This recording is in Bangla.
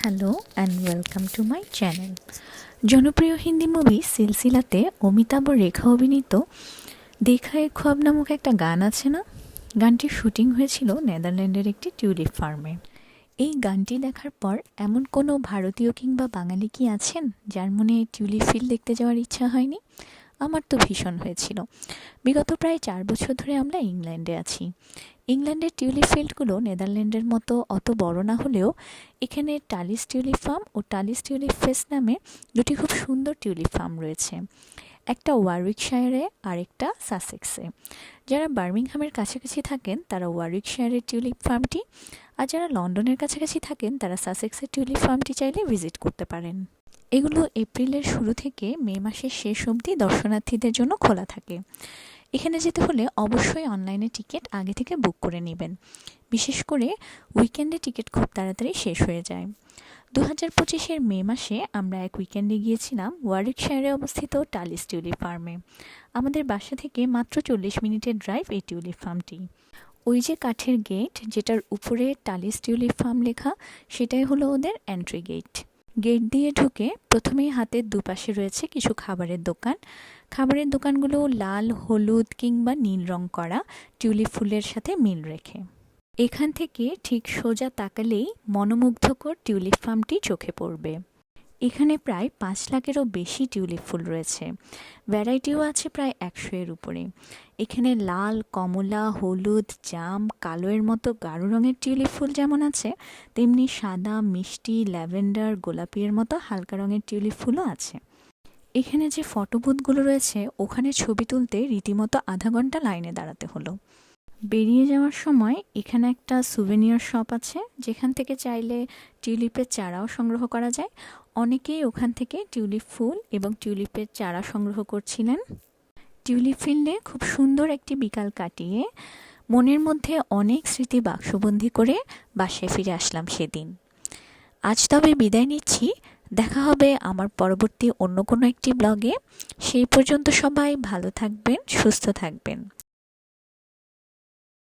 Hello and welcome to my channel. জনপ্রিয় হিন্দি মুভি সিলসিলাতে অমিতাভ ও রেখা অভিনীত দেখা এক খ্বাব নামক একটা গান আছে না? গানটির শুটিং হয়েছিল নেদারল্যান্ডের একটি টিউলিপ ফার্মে। এই গানটি দেখার পর এমন কোনো ভারতীয় কিংবা বাঙালি কি আছেন যার মনে টিউলিপ ফিল্ড দেখতে যাওয়ার ইচ্ছা হয়নি? আমার তো ভীষণ হয়েছিল। বিগত প্রায় 4 বছর ধরে আমরা ইংল্যান্ডে আছি। ইংল্যান্ডের টিউলিপ ফিল্ডগুলো নেদারল্যান্ডের মতো অত বড় না হলেও এখানে টালিস টিউলিপ ফার্ম ও টালিস টিউলিপ ফেস্ট নামে দুটি খুব সুন্দর টিউলিপ ফার্ম রয়েছে, একটা ওয়ারউইকশায়ারে আর একটা সাসেক্সে। যারা বার্মিংহামের কাছাকাছি থাকেন তারা ওয়ারউইকশায়ারের টিউলিপ ফার্মটি, আর যারা লন্ডনের কাছাকাছি থাকেন তারা সাসেক্সের টিউলিপ ফার্মটি চাইলে ভিজিট করতে পারেন। এগুলো এপ্রিলের শুরু থেকে মে মাসের শেষ অবধি দর্শনার্থীদের জন্য খোলা থাকে। এখানে যেতে হলে অবশ্যই অনলাইনে টিকিট আগে থেকে বুক করে নেবেন। বিশেষ করে উইকেন্ডে টিকিট খুব তাড়াতাড়ি শেষ হয়ে যায়। 2025-এর মে মাসে আমরা এক উইকেন্ডে গিয়েছিলাম ওয়ারউইকশায়ারে অবস্থিত টালিস টিউলিপ ফার্মে। আমাদের বাসা থেকে মাত্র 40 মিনিটের ড্রাইভ এই টিউলিপ ফার্মটি। ওই যে কাঠের গেট যেটার উপরে টালিস টিউলিপ ফার্ম লেখা, সেটাই হলো ওদের এন্ট্রি গেট। গেট দিয়ে ঢুকে প্রথমেই হাতের দুপাশে রয়েছে কিছু খাবারের দোকান। খাবারের দোকানগুলো লাল, হলুদ কিংবা নীল রং করা টিউলিপ ফুলের সাথে মিল রেখে। এখান থেকে ঠিক সোজা তাকালেই মনোমুগ্ধকর টিউলিপ ফার্মটি চোখে পড়বে। এখানে প্রায় 5 লাখেরও বেশি টিউলিপ ফুল রয়েছে। ভ্যারাইটিও আছে প্রায় 100-এর উপরে। এখানে লাল, কমলা, হলুদ, জাম, কালোয়ের মতো গাঢ় রঙের টিউলিপ ফুল যেমন আছে, তেমনি সাদা, মিষ্টি, ল্যাভেন্ডার, গোলাপির মতো হালকা রঙের টিউলিপ ফুলও আছে। এখানে যে ফটো বুথগুলো রয়েছে ওখানে ছবি তুলতে রীতিমতো আধা ঘন্টা লাইনে দাঁড়াতে হলো। বেরিয়ে যাওয়ার সময় এখানে একটা সুভেনিয়ার শপ আছে যেখান থেকে চাইলে টিউলিপের চারাও সংগ্রহ করা যায়। অনেকেই ওখান থেকে টিউলিপ ফুল এবং টিউলিপের চারা সংগ্রহ করছিলেন। টিউলিপ ফিল্ডে খুব সুন্দর একটি বিকাল কাটিয়ে মনের মধ্যে অনেক স্মৃতি বাক্সবন্দি করে বাসায় ফিরে আসলাম সেদিন। আজ তবে বিদায় নিচ্ছি। দেখা হবে আমার পরবর্তী অন্য কোনো একটি ব্লগে। সেই পর্যন্ত সবাই ভালো থাকবেন, সুস্থ থাকবেন।